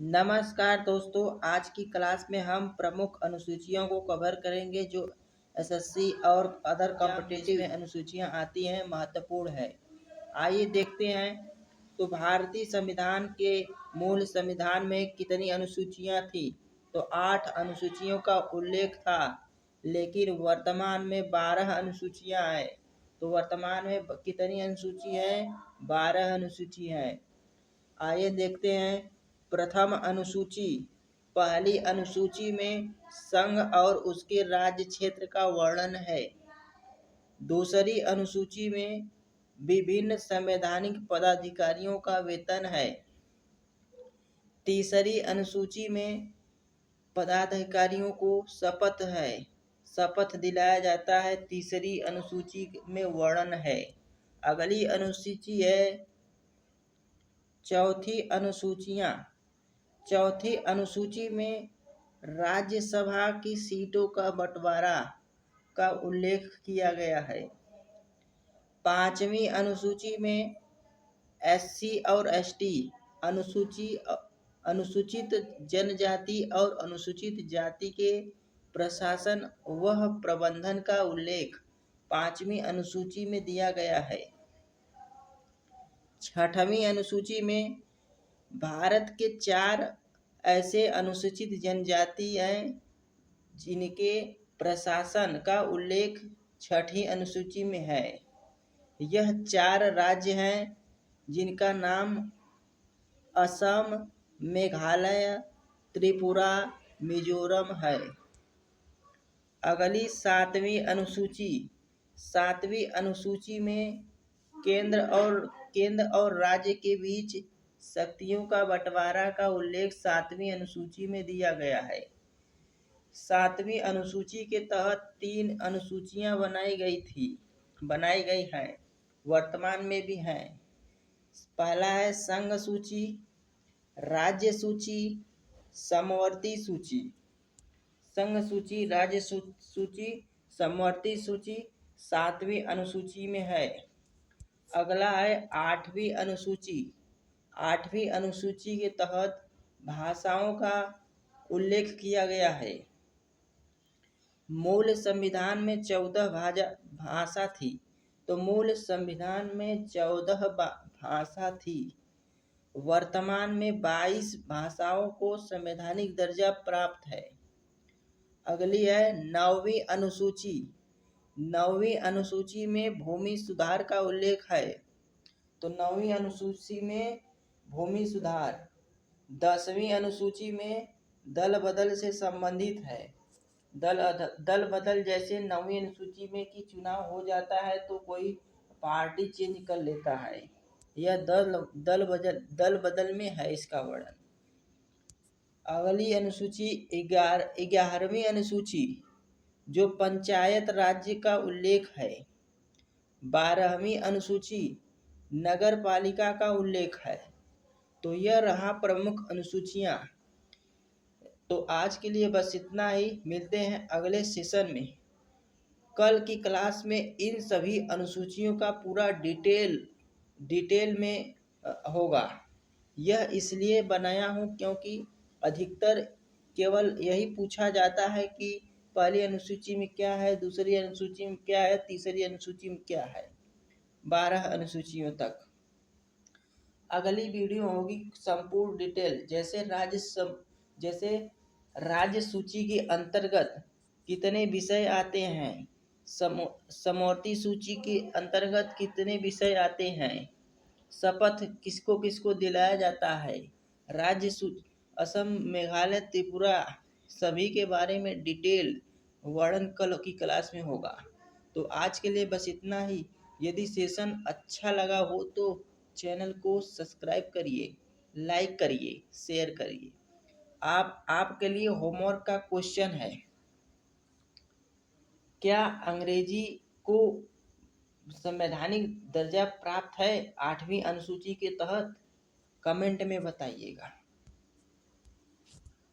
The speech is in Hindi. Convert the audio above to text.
नमस्कार दोस्तों, आज की क्लास में हम प्रमुख अनुसूचियों को कवर करेंगे जो एसएससी और अदर कॉम्पिटिटिव में अनुसूचियां आती हैं, महत्वपूर्ण है। आइए देखते हैं। तो भारतीय संविधान के मूल संविधान में कितनी अनुसूचियां थी? तो 8 अनुसूचियों का उल्लेख था, लेकिन वर्तमान में 12 अनुसूचियां हैं। तो वर्तमान में कितनी अनुसूची है? 12 अनुसूची है। आइए देखते हैं। प्रथम अनुसूची। पहली अनुसूची में संघ और उसके राज्य क्षेत्र का वर्णन है। दूसरी अनुसूची में विभिन्न संवैधानिक पदाधिकारियों का वेतन है। तीसरी अनुसूची में पदाधिकारियों को शपथ है, शपथ दिलाया जाता है। तीसरी अनुसूची में वर्णन है। अगली अनुसूची है चौथी अनुसूचियां। चौथी अनुसूची में राज्यसभा की सीटों का बंटवारा का उल्लेख किया गया है। पांचवी अनुसूची में एससी और एसटी अनुसूचित जनजाति और अनुसूचित जाति के प्रशासन व प्रबंधन का उल्लेख पांचवी अनुसूची में दिया गया है। छठवीं अनुसूची में भारत के 4 ऐसे अनुसूचित जनजाति हैं जिनके प्रशासन का उल्लेख छठी अनुसूची में है। यह 4 राज्य हैं जिनका नाम असम, मेघालय, त्रिपुरा, मिजोरम है। अगली 7वीं अनुसूची। 7वीं अनुसूची में केंद्र और राज्य के बीच शक्तियों का बंटवारा का उल्लेख 7वीं अनुसूची में दिया गया है। 7वीं अनुसूची के तहत 3 अनुसूचियां बनाई गई हैं, वर्तमान में भी हैं। पहला है संघ सूची, राज्य सूची, समवर्ती सूची। संघ सूची, राज्य सूची, समवर्ती सूची 7वीं अनुसूची में है। अगला है 8वीं अनुसूची। 8वीं अनुसूची के तहत भाषाओं का उल्लेख किया गया है। मूल संविधान में 14 भाषा थी। तो मूल संविधान में 14 भाषा थी। वर्तमान में 22 भाषाओं को संवैधानिक दर्जा प्राप्त है। अगली है 9वीं अनुसूची। 9वीं अनुसूची में भूमि सुधार का उल्लेख है। तो 9वीं अनुसूची में भूमि सुधार। 10वीं अनुसूची में दल बदल से संबंधित है। दल बदल जैसे 9वीं अनुसूची में कि चुनाव हो जाता है तो कोई पार्टी चेंज कर लेता है, यह दल बदल में है इसका वर्णन। अगली अनुसूची 11वीं अनुसूची जो पंचायत राज्य का उल्लेख है। 12वीं अनुसूची नगर पालिका का उल्लेख है। तो यह रहा प्रमुख अनुसूचियां। तो आज के लिए बस इतना ही। मिलते हैं अगले सेशन में। कल की क्लास में इन सभी अनुसूचियों का पूरा डिटेल में होगा। यह इसलिए बनाया हूँ क्योंकि अधिकतर केवल यही पूछा जाता है कि पहली अनुसूची में क्या है, दूसरी अनुसूची में क्या है, तीसरी अनुसूची में क्या है, 12 अनुसूचियों तक। अगली वीडियो होगी संपूर्ण डिटेल, जैसे राज्य सूची के अंतर्गत कितने विषय आते हैं, समवर्ती सूची के अंतर्गत कितने विषय आते हैं, शपथ किसको किसको दिलाया जाता है, असम, मेघालय, त्रिपुरा सभी के बारे में डिटेल वर्णन कल की क्लास में होगा। तो आज के लिए बस इतना ही। यदि सेशन अच्छा लगा हो तो चैनल को सब्सक्राइब करिए, लाइक करिए, शेयर करिए। आपके लिए होमवर्क का क्वेश्चन है, क्या अंग्रेजी को संवैधानिक दर्जा प्राप्त है 8वीं अनुसूची के तहत? कमेंट में बताइएगा।